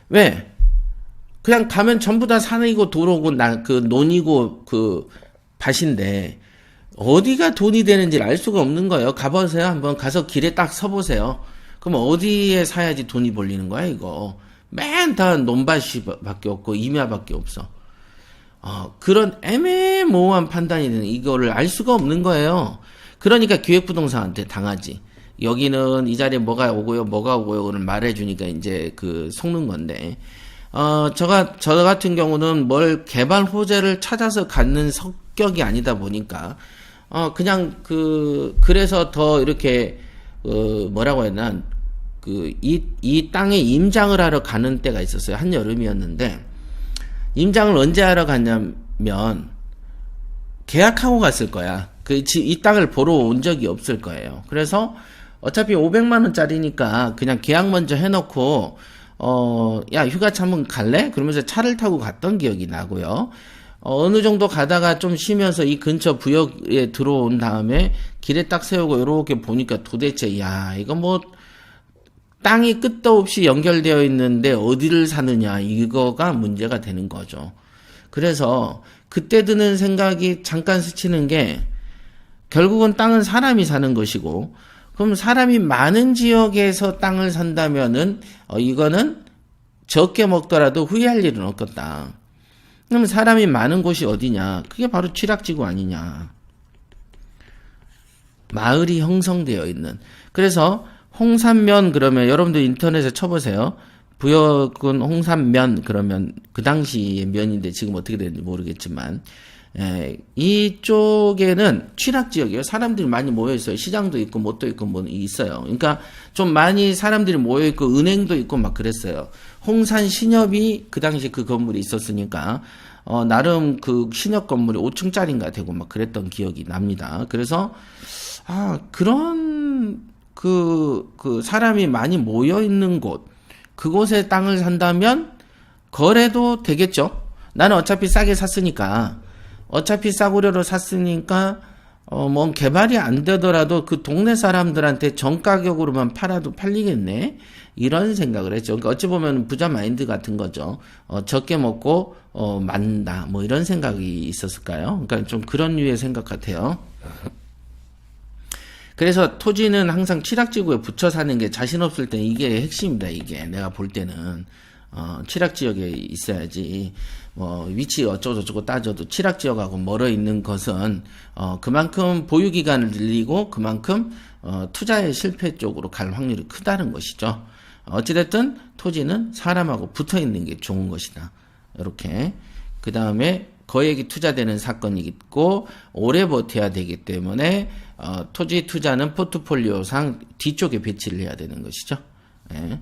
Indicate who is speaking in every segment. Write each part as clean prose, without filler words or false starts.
Speaker 1: 왜? 그냥 가면 전부 다 산이고 도로고 논이고 밭인데 어디가 돈이 되는지 알 수가 없는 거예요. 가보세요. 한번 가서 길에 딱 서보세요. 그럼 어디에 사야지 돈이 벌리는 거야, 이거. 맨 다 논밭이 밖에 없고 임야밖에 없어. 그런 애매모호한 판단이 되는 이거를 알 수가 없는 거예요. 그러니까 기획부동산한테 당하지. 여기는 이 자리에 뭐가 오고요, 그걸 말해주니까 이제 속는 건데. 저 같은 경우는 뭘 개발 호재를 찾아서 갖는 성격이 아니다 보니까, 그냥 그래서 더 이렇게, 뭐라고 해야 되나, 이 땅에 임장을 하러 가는 때가 있었어요. 한여름이었는데, 임장을 언제 하러 갔냐면, 계약하고 갔을 거야. 이 땅을 보러 온 적이 없을 거예요. 그래서 어차피 500만원짜리니까 그냥 계약 먼저 해놓고, 야, 휴가차 한번 갈래? 그러면서 차를 타고 갔던 기억이 나고요. 어느 정도 가다가 좀 쉬면서 이 근처 부역에 들어온 다음에 길에 딱 세우고 이렇게 보니까 도대체, 야, 이거 뭐, 땅이 끝도 없이 연결되어 있는데 어디를 사느냐, 이거가 문제가 되는 거죠. 그래서 그때 드는 생각이 잠깐 스치는 게, 결국은 땅은 사람이 사는 것이고, 그럼 사람이 많은 지역에서 땅을 산다면은 이거는 적게 먹더라도 후회할 일은 없겠다. 그럼 사람이 많은 곳이 어디냐? 그게 바로 취락지구 아니냐? 마을이 형성되어 있는. 그래서 홍산면 그러면 여러분들 인터넷에 쳐보세요. 부역은 홍산면 그러면 그 당시의 면인데 지금 어떻게 되는지 모르겠지만, 이쪽에는 취락지역이에요. 사람들이 많이 모여있어요. 시장도 있고, 뭣도 있고, 뭐 있어요. 그러니까 좀 많이 사람들이 모여있고, 은행도 있고, 막 그랬어요. 홍산 신협이 그 당시 그 건물이 있었으니까, 나름 그 신협 건물이 5층짜리인가 되고, 막 그랬던 기억이 납니다. 그래서, 그런, 사람이 많이 모여있는 곳, 그곳에 땅을 산다면, 거래도 되겠죠? 나는 어차피 싸게 샀으니까, 뭐 개발이 안 되더라도 그 동네 사람들한테 정가격으로만 팔아도 팔리겠네. 이런 생각을 했죠. 그러니까 어찌 보면 부자 마인드 같은 거죠. 적게 먹고 만다. 뭐 이런 생각이 있었을까요? 그러니까 좀 그런 류의 생각 같아요. 그래서 토지는 항상 취락지구에 붙여 사는 게 자신 없을 때 이게 핵심이다. 이게 내가 볼 때는 취락지역에 있어야지. 위치 어쩌고저쩌고 따져도 취락지역하고 멀어 있는 것은 그만큼 보유기간을 늘리고 그만큼 투자의 실패 쪽으로 갈 확률이 크다는 것이죠. 어찌됐든 토지는 사람하고 붙어 있는 게 좋은 것이다. 이렇게. 그 다음에 거액이 투자되는 사건이 있고 오래 버텨야 되기 때문에 토지 투자는 포트폴리오상 뒤쪽에 배치를 해야 되는 것이죠. 예.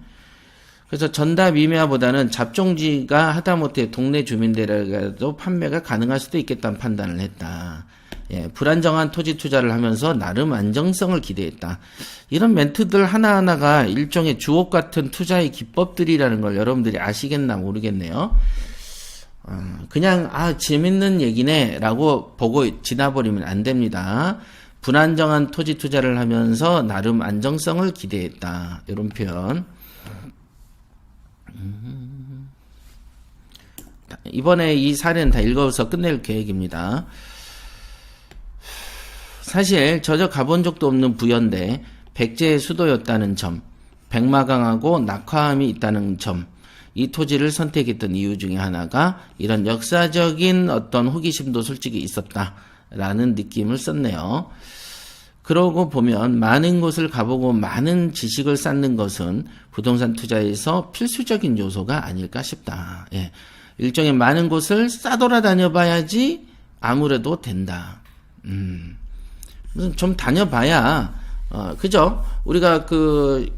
Speaker 1: 그래서 전답 임야보다는 잡종지가 하다못해 동네 주민들에게도 판매가 가능할 수도 있겠다는 판단을 했다. 예, 불안정한 토지 투자를 하면서 나름 안정성을 기대했다. 이런 멘트들 하나하나가 일종의 주옥 같은 투자의 기법들이라는 걸 여러분들이 아시겠나 모르겠네요. 그냥 재밌는 얘기네 라고 보고 지나버리면 안 됩니다. 불안정한 토지 투자를 하면서 나름 안정성을 기대했다. 이런 표현. 이번에 이 사례는 다 읽어서 끝낼 계획입니다. 사실 저저 가본 적도 없는 부여인데 백제의 수도였다는 점, 백마강하고 낙화암이 있다는 점, 이 토지를 선택했던 이유 중에 하나가 이런 역사적인 어떤 호기심도 솔직히 있었다라는 느낌을 썼네요. 그러고 보면 많은 곳을 가보고 많은 지식을 쌓는 것은 부동산 투자에서 필수적인 요소가 아닐까 싶다. 예. 일종의 많은 곳을 싸돌아다녀 봐야지 아무래도 된다. 좀 다녀봐야, 그죠? 우리가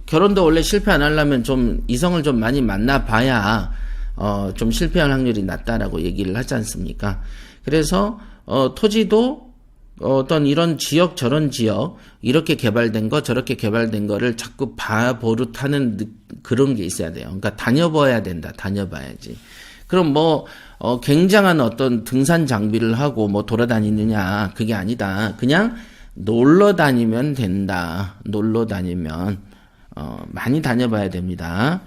Speaker 1: 결혼도 원래 실패 안 하려면 좀 이성을 좀 많이 만나봐야, 좀 실패할 확률이 낮다라고 얘기를 하지 않습니까? 그래서, 토지도 어떤 이런 지역 저런 지역 이렇게 개발된 거 저렇게 개발된 거를 자꾸 버릇하는 그런 게 있어야 돼요. 그러니까 다녀봐야 된다. 다녀봐야지. 그럼 굉장한 어떤 등산 장비를 하고 돌아다니느냐 그게 아니다. 그냥 놀러 다니면 된다. 놀러 다니면 많이 다녀봐야 됩니다.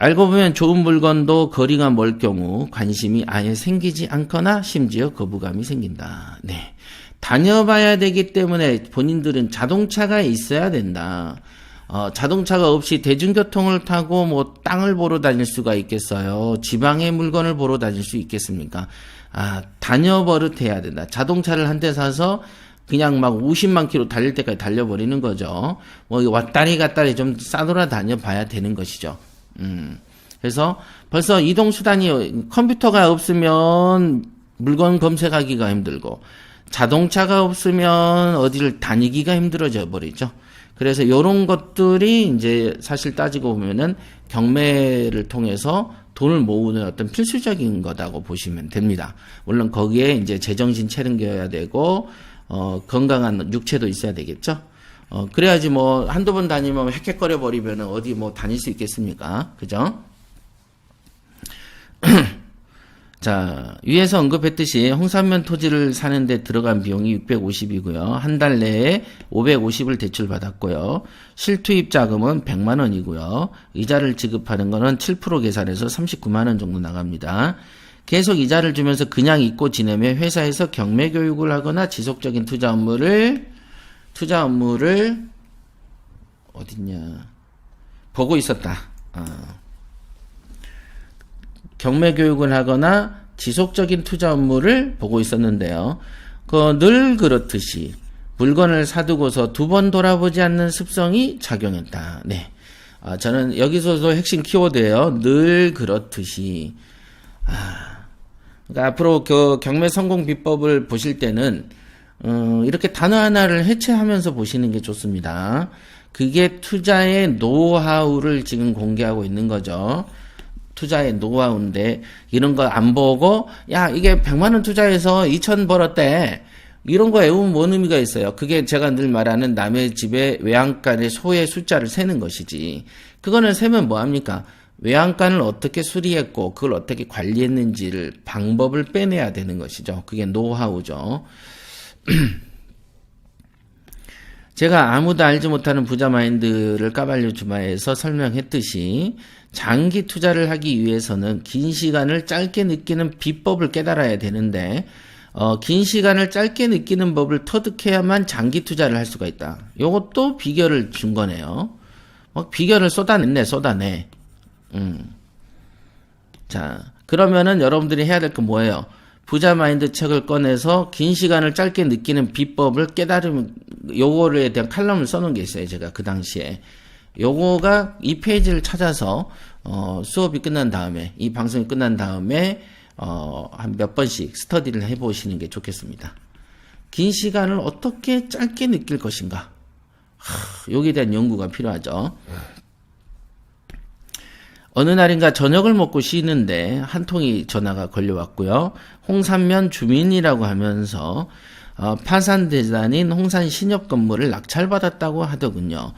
Speaker 1: 알고 보면 좋은 물건도 거리가 멀 경우 관심이 아예 생기지 않거나 심지어 거부감이 생긴다. 네. 다녀봐야 되기 때문에 본인들은 자동차가 있어야 된다. 자동차가 없이 대중교통을 타고 뭐 땅을 보러 다닐 수가 있겠어요? 지방의 물건을 보러 다닐 수 있겠습니까? 다녀버릇해야 된다. 자동차를 한 대 사서 그냥 막 50만 킬로 달릴 때까지 달려버리는 거죠. 뭐 왔다리 갔다리 좀 싸돌아 다녀 봐야 되는 것이죠. 그래서 벌써 이동수단이 컴퓨터가 없으면 물건 검색하기가 힘들고 자동차가 없으면 어디를 다니기가 힘들어져 버리죠. 그래서 이런 것들이 이제 사실 따지고 보면은 경매를 통해서 돈을 모으는 어떤 필수적인 거다고 보시면 됩니다. 물론 거기에 이제 제정신 차려야 되고 건강한 육체도 있어야 되겠죠. 그래야지 뭐 한두 번 다니면 헥헥거려 버리면 어디 뭐 다닐 수 있겠습니까? 그죠? 자, 위에서 언급했듯이 홍삼면 토지를 사는데 들어간 비용이 650이고요. 한 달 내에 550을 대출받았고요. 실투입 자금은 100만 원이고요. 이자를 지급하는 거는 7% 계산해서 39만 원 정도 나갑니다. 계속 이자를 주면서 그냥 잊고 지내며 회사에서 경매 교육을 하거나 지속적인 투자 업무를 어딨냐 보고 있었다. 경매 교육을 하거나 지속적인 투자 업무를 보고 있었는데요. 늘 그렇듯이 물건을 사두고서 두 번 돌아보지 않는 습성이 작용했다. 네. 저는 여기서도 핵심 키워드예요. 늘 그렇듯이. 그러니까 앞으로 그 경매 성공 비법을 보실 때는 이렇게 단어 하나를 해체하면서 보시는 게 좋습니다. 그게 투자의 노하우를 지금 공개하고 있는 거죠. 투자의 노하우인데 이런 거 안 보고 야 이게 100만 원 투자해서 2천 벌었대 이런 거 외우면 뭔 의미가 있어요. 그게 제가 늘 말하는 남의 집에 외양간의 소의 숫자를 세는 것이지. 그거는 세면 뭐합니까? 외양간을 어떻게 수리했고 그걸 어떻게 관리했는지를 방법을 빼내야 되는 것이죠. 그게 노하우죠. 제가 아무도 알지 못하는 부자 마인드를 까발려 주마에서 설명했듯이 장기 투자를 하기 위해서는 긴 시간을 짧게 느끼는 비법을 깨달아야 되는데 긴 시간을 짧게 느끼는 법을 터득해야만 장기 투자를 할 수가 있다. 요것도 비결을 준 거네요. 비결을 쏟아내. 자, 그러면은 여러분들이 해야 될 건 뭐예요? 부자 마인드 책을 꺼내서 긴 시간을 짧게 느끼는 비법을 깨달으면 요거에 대한 칼럼을 써놓은 게 있어요. 제가 그 당시에. 요거가 이 페이지를 찾아서 수업이 끝난 다음에 이 방송이 끝난 다음에 한 몇 번씩 스터디를 해보시는 게 좋겠습니다. 긴 시간을 어떻게 짧게 느낄 것인가? 여기에 대한 연구가 필요하죠. 어느 날인가 저녁을 먹고 쉬는데 한 통이 전화가 걸려왔고요. 홍산면 주민이라고 하면서 파산대단인 홍산 신협 건물을 낙찰받았다고 하더군요.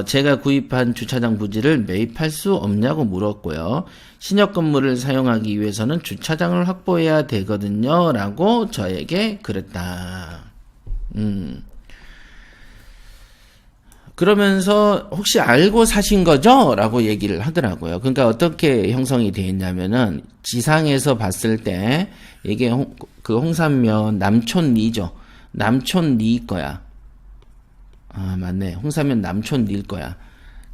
Speaker 1: 제가 구입한 주차장 부지를 매입할 수 없냐고 물었고요. 신협 건물을 사용하기 위해서는 주차장을 확보해야 되거든요. 라고 저에게 그랬다. 그러면서 혹시 알고 사신 거죠? 라고 얘기를 하더라고요. 그러니까 어떻게 형성이 되어 있냐면은 지상에서 봤을 때 이게 그 홍산면 남촌리죠. 남촌리 거야. 맞네. 홍산면 남촌리일 거야.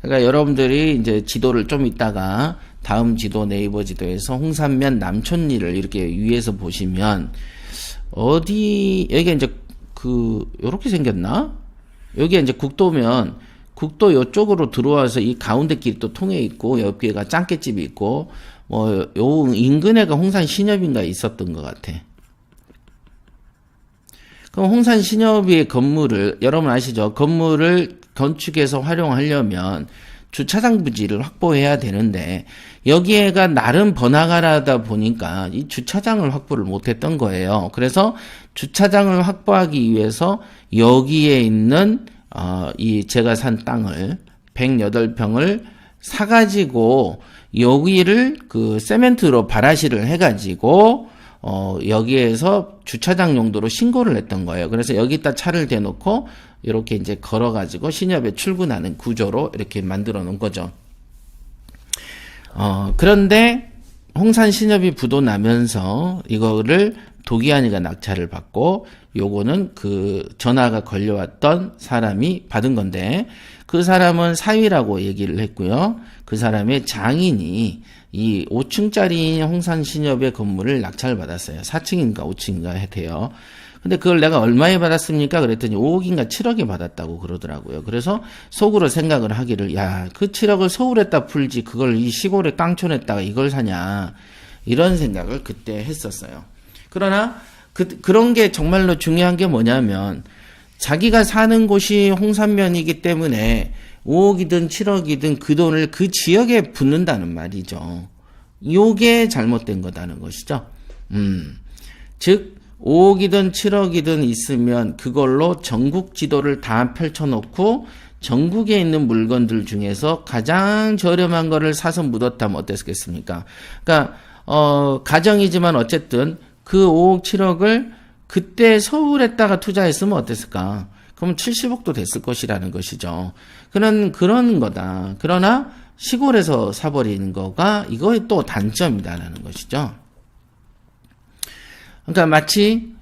Speaker 1: 그러니까 여러분들이 이제 지도를 좀 있다가 다음 지도 네이버 지도에서 홍산면 남촌리를 이렇게 위에서 보시면 여기가 이제 요렇게 생겼나? 여기가 이제 국도면 국도 요쪽으로 들어와서 이 가운데 길이 또 통해 있고 옆에가 짱깨집이 있고 요 인근에가 홍산 신협인가 있었던 것 같아. 그럼 홍산 신협의 건물을 여러분 아시죠? 건물을 건축해서 활용하려면 주차장 부지를 확보해야 되는데 여기에가 나름 번화가라다 보니까 이 주차장을 확보를 못했던 거예요. 그래서 주차장을 확보하기 위해서 여기에 있는 이 제가 산 땅을 108평을 사가지고 여기를 그 세멘트로 바라시를 해가지고 여기에서 주차장 용도로 신고를 했던 거예요. 그래서 여기다 차를 대놓고 이렇게 이제 걸어가지고 신협에 출근하는 구조로 이렇게 만들어 놓은 거죠. 그런데 홍산 신협이 부도 나면서 이거를 도기한이가 낙찰을 받고 요거는 그 전화가 걸려왔던 사람이 받은 건데 그 사람은 사위라고 얘기를 했고요. 그 사람의 장인이 이 5층짜리 홍산 신협의 건물을 낙찰을 받았어요. 4층인가 5층인가 돼요. 근데 그걸 내가 얼마에 받았습니까? 그랬더니 5억인가 7억에 받았다고 그러더라고요. 그래서 속으로 생각을 하기를, 야, 그 7억을 서울에다 풀지, 그걸 이 시골에 깡촌에다가 이걸 사냐. 이런 생각을 그때 했었어요. 그러나, 그런 게 정말로 중요한 게 뭐냐면, 자기가 사는 곳이 홍산면이기 때문에 5억이든 7억이든 그 돈을 그 지역에 붓는다는 말이죠. 요게 잘못된 거다는 것이죠. 즉, 5억이든 7억이든 있으면 그걸로 전국 지도를 다 펼쳐놓고 전국에 있는 물건들 중에서 가장 저렴한 거를 사서 묻었다면 어땠겠습니까? 그러니까 가정이지만 어쨌든 그 5억 7억을 그때 서울에다가 투자했으면 어땠을까? 그럼 70억도 됐을 것이라는 것이죠. 그런 거다. 그러나 시골에서 사버리는 거가 이거의 또 단점이다라는 것이죠. 그러니까 마치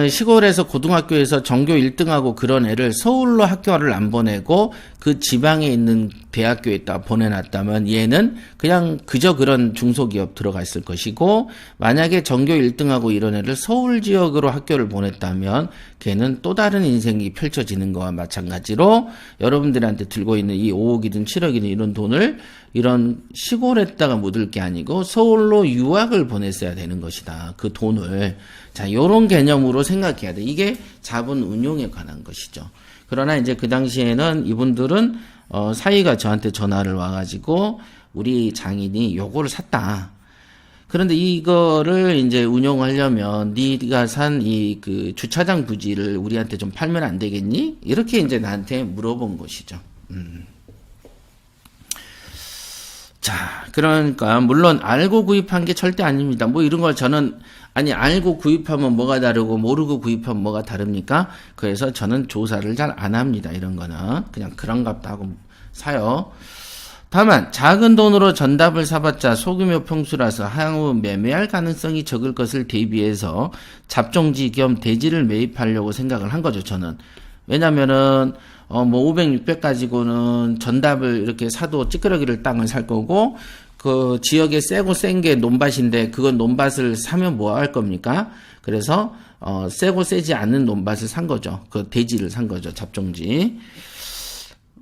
Speaker 1: 시골에서 고등학교에서 전교 1등하고 그런 애를 서울로 학교를 안 보내고 그 지방에 있는 대학교에다 보내놨다면 얘는 그냥 그저 그런 중소기업 들어가 있을 것이고 만약에 전교 1등하고 이런 애를 서울 지역으로 학교를 보냈다면 걔는 또 다른 인생이 펼쳐지는 거와 마찬가지로 여러분들한테 들고 있는 이 5억이든 7억이든 이런 돈을 이런 시골에다가 묻을 게 아니고 서울로 유학을 보냈어야 되는 것이다. 그 돈을. 자, 요런 개념으로 생각해야 돼. 이게 자본 운용에 관한 것이죠. 그러나 이제 그 당시에는 이분들은 사위가 저한테 전화를 와가지고 우리 장인이 요거를 샀다. 그런데 이거를 이제 운용하려면 네가 산 이 그 주차장 부지를 우리한테 좀 팔면 안 되겠니? 이렇게 이제 나한테 물어본 것이죠. 자, 그러니까 물론 알고 구입한 게 절대 아닙니다. 뭐 이런 걸 저는 아니 알고 구입하면 뭐가 다르고 모르고 구입하면 뭐가 다릅니까? 그래서 저는 조사를 잘 안 합니다. 이런 거는 그냥 그런갑다 하고 사요. 다만 작은 돈으로 전답을 사봤자 소규모 평수라서 향후 매매할 가능성이 적을 것을 대비해서 잡종지 겸 대지를 매입하려고 생각을 한 거죠. 저는. 왜냐면은 뭐 500, 600 가지고는 전답을 이렇게 사도 찌끄러기를 땅을 살 거고 그 지역에 세고 센 게 논밭인데 그건 논밭을 사면 뭐 할 겁니까? 그래서 세고 세지 않는 논밭을 산 거죠. 그 대지를 산 거죠. 잡종지.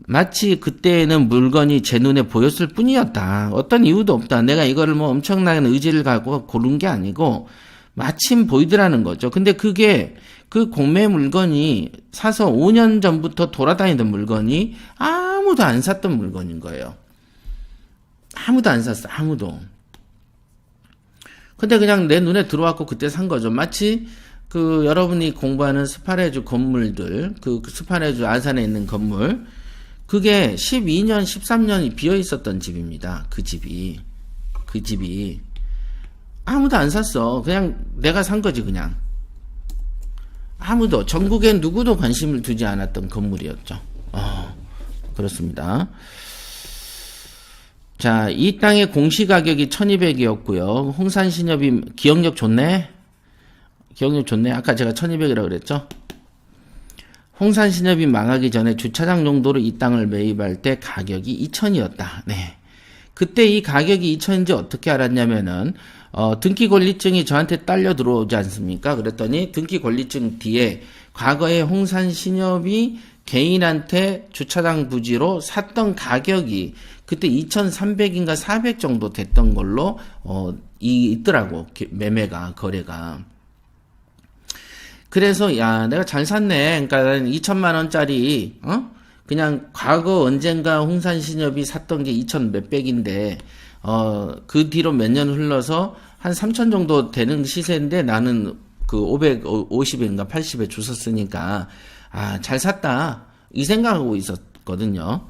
Speaker 1: 마치 그때에는 물건이 제 눈에 보였을 뿐이었다. 어떤 이유도 없다. 내가 이거를 뭐 엄청난 의지를 갖고 고른 게 아니고 마침 보이더라는 거죠. 근데 그게 그 공매 물건이 사서 5년 전부터 돌아다니던 물건이 아무도 안 샀던 물건인 거예요. 아무도 안 샀어. 아무도. 근데 그냥 내 눈에 들어왔고 그때 산 거죠. 마치 그 여러분이 공부하는 스파레주 건물들, 그 스파레주 아산에 있는 건물, 그게 12년, 13년이 비어 있었던 집입니다. 그 집이. 아무도 안 샀어. 그냥 내가 산 거지, 그냥. 아무도, 전국엔 누구도 관심을 두지 않았던 건물이었죠. 그렇습니다. 자, 이 땅의 공시가격이 1200이었고요. 홍산신협이, 기억력 좋네? 아까 제가 1200이라고 그랬죠? 홍산신협이 망하기 전에 주차장 용도로 이 땅을 매입할 때 가격이 2000이었다. 네. 그때 이 가격이 2000인지 어떻게 알았냐면은, 등기 권리증이 저한테 딸려 들어오지 않습니까? 그랬더니 등기 권리증 뒤에 과거에 홍산신협이 개인한테 주차장 부지로 샀던 가격이 그때 2300인가 400 정도 됐던 걸로, 있더라고. 매매가, 거래가. 그래서 야 내가 잘 샀네. 그러니까 2천만 원짜리 그냥 과거 언젠가 홍산신협이 샀던 게 2천 몇백인데 그 뒤로 몇 년 흘러서 한 3천 정도 되는 시세인데 나는 그 550인가 80에 주웠으니까 잘 샀다 이 생각하고 있었거든요.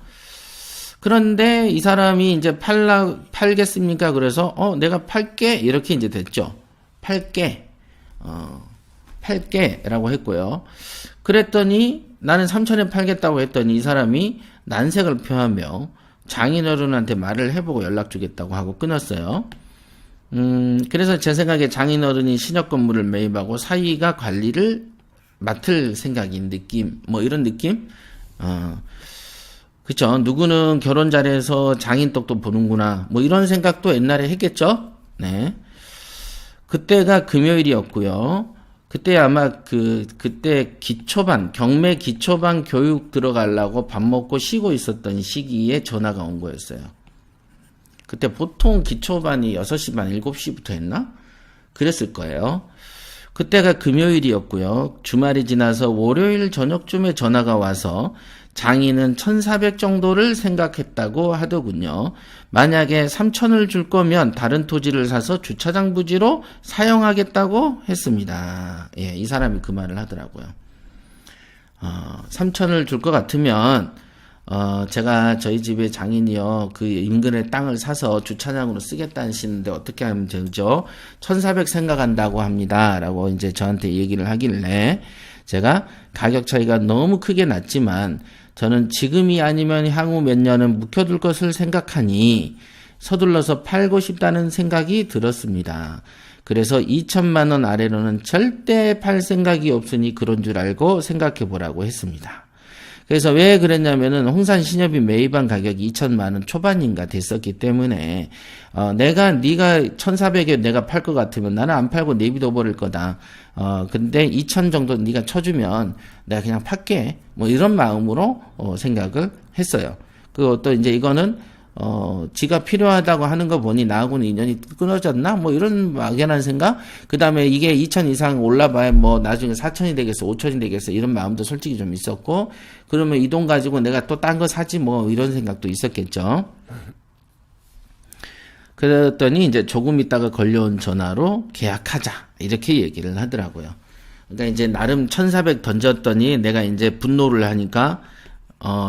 Speaker 1: 그런데 이 사람이 이제 팔겠습니까? 그래서 내가 팔게 이렇게 이제 됐죠. 팔게라고 했고요. 그랬더니 나는 3천에 팔겠다고 했더니 이 사람이 난색을 표하며 장인어른한테 말을 해보고 연락 주겠다고 하고 끊었어요. 그래서 제 생각에 장인어른이 신협 건물을 매입하고 사위가 관리를 맡을 생각인 느낌, 뭐 이런 느낌? 그쵸. 누구는 결혼 잘해서 장인떡도 보는구나. 뭐 이런 생각도 옛날에 했겠죠? 네. 그때가 금요일이었고요. 그때 아마 그때 기초반, 경매 기초반 교육 들어가려고 밥 먹고 쉬고 있었던 시기에 전화가 온 거였어요. 그때 보통 기초반이 6시 반, 7시부터 했나? 그랬을 거예요. 그때가 금요일이었고요. 주말이 지나서 월요일 저녁쯤에 전화가 와서 장인은 1,400 정도를 생각했다고 하더군요. 만약에 3,000을 줄 거면 다른 토지를 사서 주차장 부지로 사용하겠다고 했습니다. 예, 이 사람이 그 말을 하더라고요. 3,000을 줄 것 같으면 제가 저희 집에 장인이요, 그 인근의 땅을 사서 주차장으로 쓰겠다 하시는데 어떻게 하면 되죠? 1,400 생각한다고 합니다. 라고 이제 저한테 얘기를 하길래 제가 가격 차이가 너무 크게 났지만 저는 지금이 아니면 향후 몇 년은 묵혀둘 것을 생각하니 서둘러서 팔고 싶다는 생각이 들었습니다. 그래서 2천만 원 아래로는 절대 팔 생각이 없으니 그런 줄 알고 생각해 보라고 했습니다. 그래서 왜 그랬냐면은 홍산 신협이 매입한 가격이 2천만 원 초반인가 됐었기 때문에 네가 1,400에 내가 팔 것 같으면 나는 안 팔고 내비둬 버릴 거다. 근데 2천 정도 네가 쳐주면 내가 그냥 팔게. 뭐 이런 마음으로 생각을 했어요. 그 또 이제 이거는 지가 필요하다고 하는 거 보니 나하고는 인연이 끊어졌나? 뭐 이런 막연한 생각? 그 다음에 이게 2천 이상 올라봐야 뭐 나중에 4천이 되겠어, 5천이 되겠어, 이런 마음도 솔직히 좀 있었고, 그러면 이 돈 가지고 내가 또 딴 거 사지 뭐 이런 생각도 있었겠죠. 그랬더니 이제 조금 있다가 걸려온 전화로 계약하자. 이렇게 얘기를 하더라고요. 그러니까 이제 나름 1,400 던졌더니 내가 이제 분노를 하니까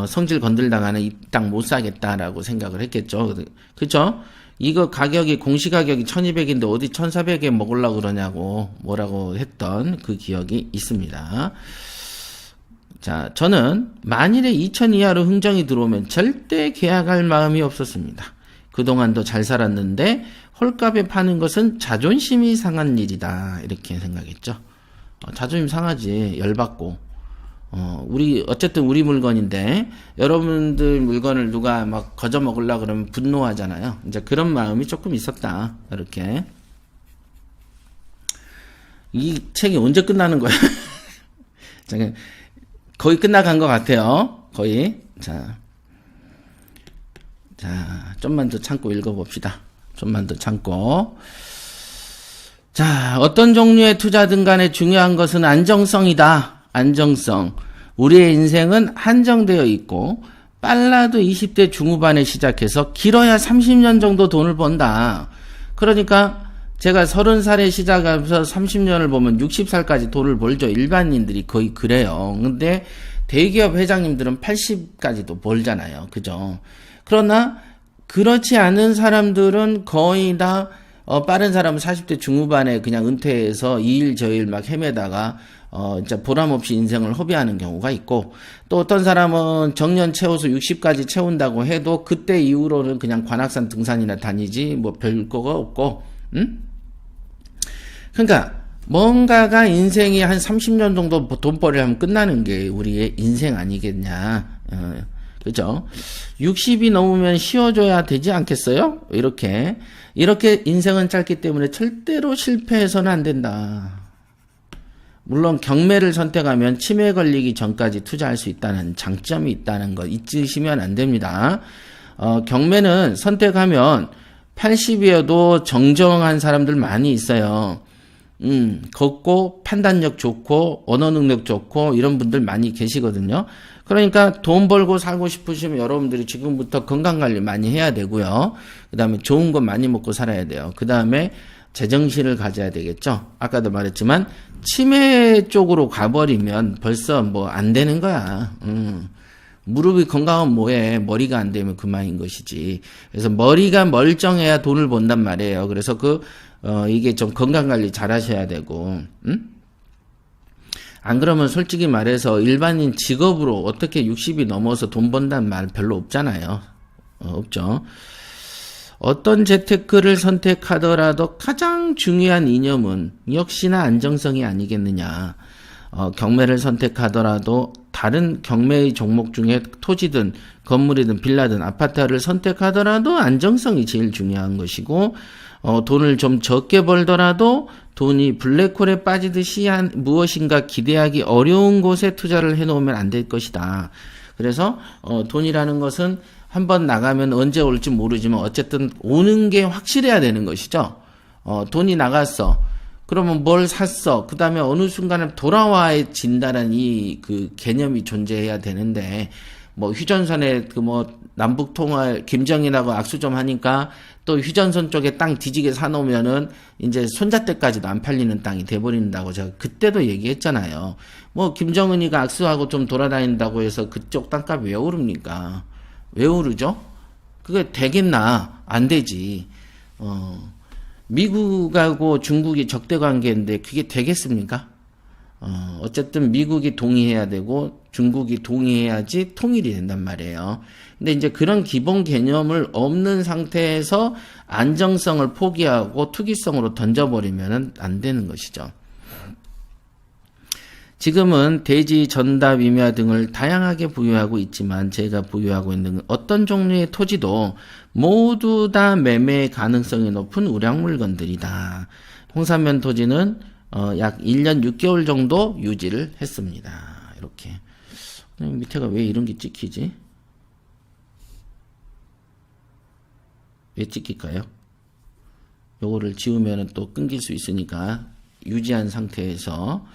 Speaker 1: 성질 건들당하는 이 땅 못 사겠다라고 생각을 했겠죠. 그쵸? 이거 가격이, 공시가격이 1,200인데 어디 1,400에 먹으려고 그러냐고 뭐라고 했던 그 기억이 있습니다. 자, 저는 만일에 2천 이하로 흥정이 들어오면 절대 계약할 마음이 없었습니다. 그동안도 잘 살았는데 헐값에 파는 것은 자존심이 상한 일이다. 이렇게 생각했죠. 자존심 상하지. 열받고. 어쨌든 우리 물건인데, 여러분들 물건을 누가 막 거저 먹으려고 그러면 분노하잖아요. 이제 그런 마음이 조금 있었다. 이렇게. 이 책이 언제 끝나는 거야? 거의 끝나간 것 같아요. 거의. 자, 좀만 더 참고 읽어봅시다. 좀만 더 참고. 자, 어떤 종류의 투자든 간에 중요한 것은 안정성이다. 안정성. 우리의 인생은 한정되어 있고 빨라도 20대 중후반에 시작해서 길어야 30년 정도 돈을 번다. 그러니까 제가 30살에 시작하면서 30년을 보면 60살까지 돈을 벌죠. 일반인들이 거의 그래요. 근데 대기업 회장님들은 80까지도 벌잖아요. 그죠? 그러나 그렇지 않은 사람들은 거의 다 빠른 사람은 40대 중후반에 그냥 은퇴해서 이 일 저 일 막 헤매다가 진짜 보람 없이 인생을 허비하는 경우가 있고, 또 어떤 사람은 정년 채워서 60까지 채운다고 해도 그때 이후로는 그냥 관악산 등산이나 다니지 뭐 별거가 없고, 그러니까 뭔가가 인생이 한 30년 정도 돈벌이를 하면 끝나는 게 우리의 인생 아니겠냐. 그죠? 60이 넘으면 쉬어줘야 되지 않겠어요? 이렇게 인생은 짧기 때문에 절대로 실패해서는 안 된다. 물론 경매를 선택하면 치매 걸리기 전까지 투자할 수 있다는 장점이 있다는 거 잊으시면 안 됩니다. 경매는 선택하면 80이어도 정정한 사람들 많이 있어요. 걷고 판단력 좋고 언어 능력 좋고 이런 분들 많이 계시거든요. 그러니까 돈 벌고 살고 싶으시면 여러분들이 지금부터 건강관리 많이 해야 되고요. 그 다음에 좋은 거 많이 먹고 살아야 돼요. 그 다음에 제정신을 가져야 되겠죠. 아까도 말했지만 치매 쪽으로 가버리면 벌써 뭐 안 되는 거야. 무릎이 건강하면 뭐해. 머리가 안 되면 그만인 것이지. 그래서 머리가 멀쩡해야 돈을 번단 말이에요. 그래서 이게 좀 건강관리 잘 하셔야 되고, 안 그러면 솔직히 말해서 일반인 직업으로 어떻게 60이 넘어서 돈 번다는 말 별로 없잖아요. 없죠. 어떤 재테크를 선택하더라도 가장 중요한 이념은 역시나 안정성이 아니겠느냐. 경매를 선택하더라도 다른 경매의 종목 중에 토지든 건물이든 빌라든 아파트를 선택하더라도 안정성이 제일 중요한 것이고, 돈을 좀 적게 벌더라도 돈이 블랙홀에 빠지듯이 무엇인가 기대하기 어려운 곳에 투자를 해놓으면 안 될 것이다. 그래서 돈이라는 것은 한번 나가면 언제 올지 모르지만 어쨌든 오는 게 확실해야 되는 것이죠. 돈이 나갔어. 그러면 뭘 샀어. 그 다음에 어느 순간에 돌아와진다는 그 개념이 존재해야 되는데, 휴전선에 남북 통화 김정일하고 악수 좀 하니까 또 휴전선 쪽에 땅 뒤지게 사놓으면은 이제 손자 때까지도 안 팔리는 땅이 돼버린다고 제가 그때도 얘기했잖아요. 김정은이가 악수하고 좀 돌아다닌다고 해서 그쪽 땅값이 왜 오릅니까? 왜 오르죠? 그게 되겠나? 안 되지. 미국하고 중국이 적대 관계인데 그게 되겠습니까? 어쨌든 미국이 동의해야 되고 중국이 동의해야지 통일이 된단 말이에요. 근데 이제 그런 기본 개념을 없는 상태에서 안정성을 포기하고 투기성으로 던져버리면 안 되는 것이죠. 지금은 대지, 전답, 임야 등을 다양하게 부여하고 있지만 제가 부여하고 있는 어떤 종류의 토지도 모두 다 매매 가능성이 높은 우량 물건들이다. 홍산면 토지는 약 1년 6개월 정도 유지를 했습니다. 이렇게. 밑에가 왜 이런 게 찍히지? 왜 찍힐까요? 요거를 지우면 또 끊길 수 있으니까 유지한 상태에서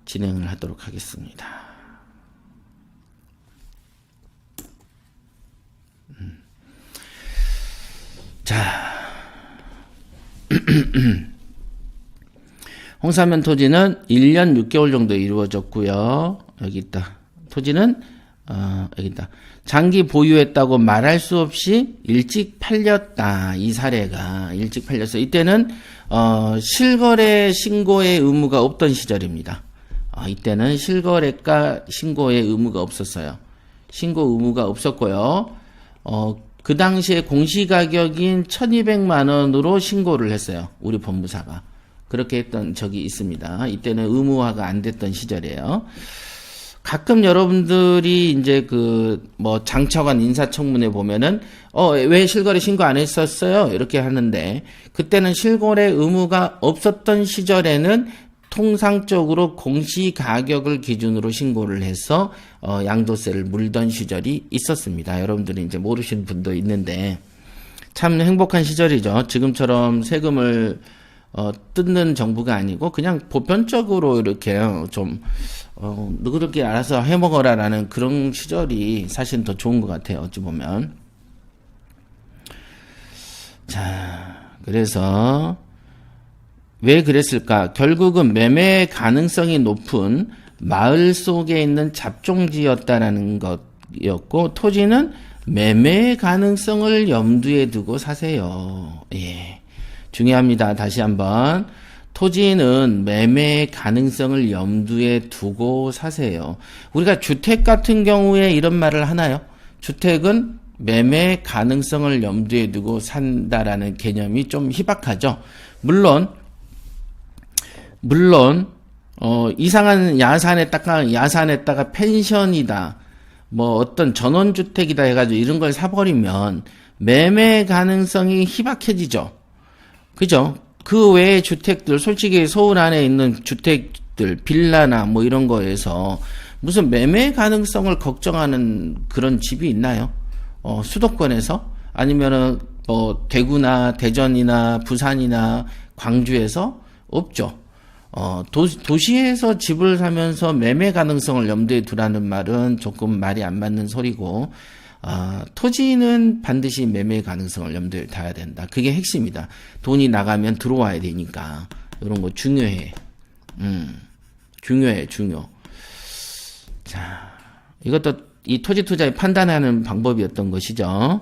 Speaker 1: 진행을 하도록 하겠습니다. 자, 홍산면 토지는 1년 6개월 정도 이루어졌고요. 여기 있다. 토지는 여기 있다. 장기 보유했다고 말할 수 없이 일찍 팔렸다. 이 사례가 일찍 팔렸어. 이때는 실거래 신고의 의무가 없던 시절입니다. 이때는 실거래가 신고의 의무가 없었어요. 신고 의무가 없었고요. 그 당시에 공시가격인 1200만 원으로 신고를 했어요. 우리 법무사가. 그렇게 했던 적이 있습니다. 이때는 의무화가 안 됐던 시절이에요. 가끔 여러분들이 이제 장차관 인사청문회 보면은, 왜 실거래 신고 안 했었어요? 이렇게 하는데, 그때는 실거래 의무가 없었던 시절에는 통상적으로 공시가격을 기준으로 신고를 해서 양도세를 물던 시절이 있었습니다. 여러분들이 이제 모르시는 분도 있는데 참 행복한 시절이죠. 지금처럼 세금을 뜯는 정부가 아니고 그냥 보편적으로 이렇게 좀 그렇게 알아서 해먹어라라는 그런 시절이 사실 더 좋은 것 같아요. 어찌 보면. 자, 그래서 왜 그랬을까? 결국은 매매 가능성이 높은 마을 속에 있는 잡종지였다라는 것이었고, 토지는 매매 가능성을 염두에 두고 사세요. 예. 중요합니다. 다시 한번. 토지는 매매 가능성을 염두에 두고 사세요. 우리가 주택 같은 경우에 이런 말을 하나요? 주택은 매매 가능성을 염두에 두고 산다라는 개념이 좀 희박하죠. 물론 이상한 야산에다가 펜션이다, 어떤 전원주택이다 해가지고 이런 걸 사버리면 매매 가능성이 희박해지죠. 그죠? 그 외의 주택들, 솔직히 서울 안에 있는 주택들, 빌라나 이런 거에서 무슨 매매 가능성을 걱정하는 그런 집이 있나요? 수도권에서? 아니면은, 대구나 대전이나 부산이나 광주에서? 없죠. 도시에서 집을 사면서 매매 가능성을 염두에 두라는 말은 조금 말이 안 맞는 소리고, 토지는 반드시 매매 가능성을 염두에 둬야 된다. 그게 핵심이다. 돈이 나가면 들어와야 되니까. 이런 거 중요해. 중요. 자, 이것도 이 토지 투자의 판단하는 방법이었던 것이죠.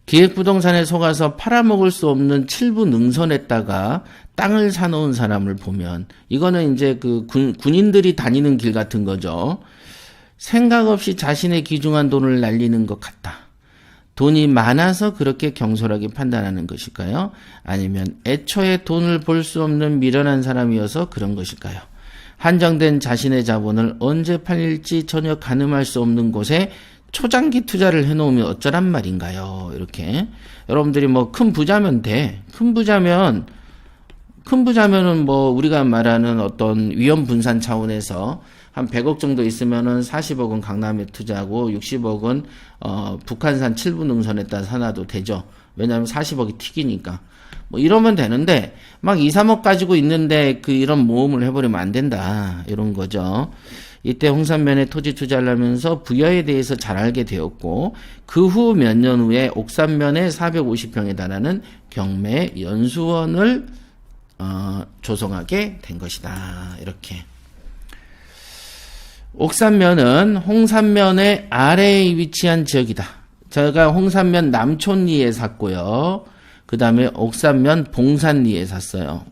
Speaker 1: 기획부동산에 속아서 팔아먹을 수 없는 칠부 능선에다가 땅을 사놓은 사람을 보면, 이거는 이제 군인들이 다니는 길 같은 거죠. 생각 없이 자신의 귀중한 돈을 날리는 것 같다. 돈이 많아서 그렇게 경솔하게 판단하는 것일까요? 아니면 애초에 돈을 벌 수 없는 미련한 사람이어서 그런 것일까요? 한정된 자신의 자본을 언제 팔릴지 전혀 가늠할 수 없는 곳에 초장기 투자를 해놓으면 어쩌란 말인가요? 이렇게. 여러분들이 뭐 큰 부자면 돼. 큰 부자면은 뭐 우리가 말하는 어떤 위험 분산 차원에서 한 100억 정도 있으면은 40억은 강남에 투자하고 60억은 북한산 7부 능선에다 사놔도 되죠. 왜냐하면 40억이 튀기니까. 뭐 이러면 되는데 막 2, 3억 가지고 있는데 이런 모험을 해버리면 안 된다. 이런 거죠. 이때 홍산면에 토지 투자를 하면서 부여에 대해서 잘 알게 되었고 그 후 몇 년 후에 옥산면에 450평에 달하는 경매 연수원을 조성하게 된 것이다. 이렇게. 옥산면은 홍산면의 아래에 위치한 지역이다. 제가 홍산면 남촌리에 샀고요. 그 다음에 옥산면 봉산리에 샀어요.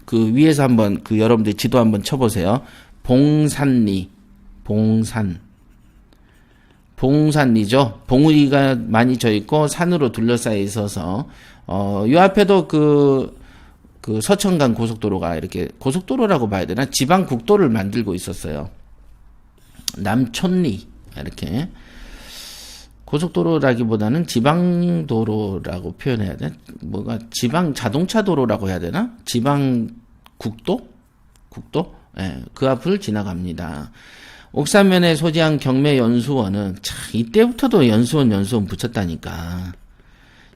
Speaker 1: 그 위에서 한번 여러분들 지도 한번 쳐보세요. 봉산리, 봉산리죠. 봉우리가 많이 져 있고 산으로 둘러싸여 있어서 요 앞에도 그 서천간 고속도로가 이렇게 고속도로라고 봐야 되나? 지방 국도를 만들고 있었어요. 남촌리 이렇게 고속도로라기보다는 지방도로라고 표현해야 돼. 뭐가 지방 자동차 도로라고 해야 되나? 지방 국도? 예, 그 앞을 지나갑니다. 옥산면에 소재한 경매 연수원은 이때부터도 연수원 붙였다니까.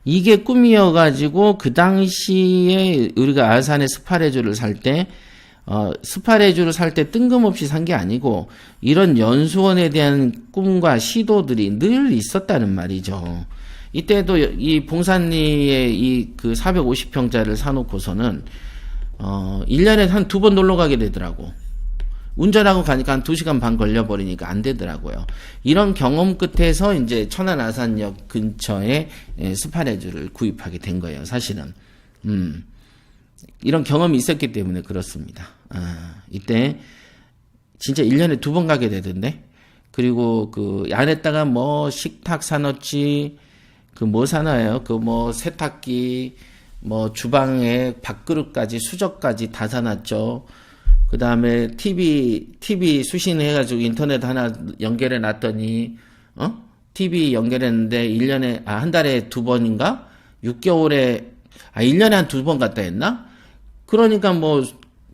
Speaker 1: 이게 꿈이어가지고 그 당시에 우리가 아산에 스파레주를 살 때 스파레주를 살 때 뜬금없이 산 게 아니고 이런 연수원에 대한 꿈과 시도들이 늘 있었다는 말이죠. 이때도 이 봉산리에 그 450평짜리를 사놓고서는 1년에 한 2번 놀러 가게 되더라고. 운전하고 가니까 한 2시간 반 걸려버리니까 안 되더라고요. 이런 경험 끝에서 이제 천안 아산역 근처에 스파레주를 구입하게 된 거예요, 사실은. 이런 경험이 있었기 때문에 그렇습니다. 이때 진짜 1년에 2번 가게 되던데. 그리고 그 안에다가 뭐 식탁 사놓지, 뭐 사놔요? 뭐 세탁기, 뭐 주방에 밥그릇까지 수저까지 다 사놨죠. 그 다음에 TV 수신해가지고 인터넷 하나 연결해 놨더니, TV 연결했는데 1년에, 한 달에 2번인가? 6개월에, 1년에 한 2번 갔다 했나? 그러니까 뭐,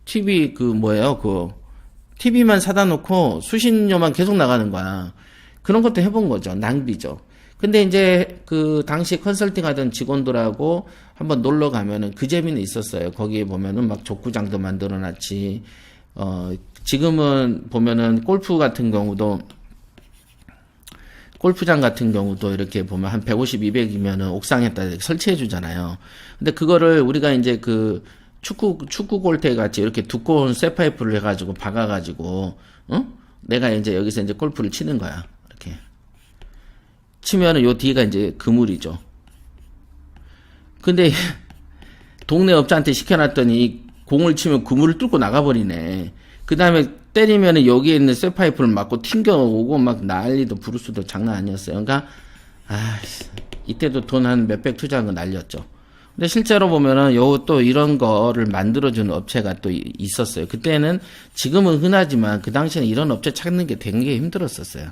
Speaker 1: TV TV만 사다 놓고 수신료만 계속 나가는 거야. 그런 것도 해본 거죠. 낭비죠. 근데 이제 당시 컨설팅 하던 직원들하고 한번 놀러 가면은 그 재미는 있었어요. 거기에 보면은 막 족구장도 만들어 놨지. 지금은 보면은 골프장 같은 경우도 이렇게 보면 한 150, 200이면은 옥상에다 설치해 주잖아요. 근데 그거를 우리가 이제 축구 골대 같이 이렇게 두꺼운 쇠파이프를 해가지고 박아가지고, 내가 이제 여기서 이제 골프를 치는 거야. 이렇게. 치면은 요 뒤가 이제 그물이죠. 근데 동네 업자한테 시켜놨더니 공을 치면 그물을 뚫고 나가버리네. 그 다음에 때리면은 여기에 있는 쇠파이프를 맞고 튕겨오고 막 난리도 부르스도 장난 아니었어요. 그러니까 이때도 돈 한 몇백 투자한 거 날렸죠. 근데 실제로 보면은 또 이런 거를 만들어주는 업체가 또 있었어요. 그때는 지금은 흔하지만 그 당시에는 이런 업체 찾는 게 되게 힘들었었어요.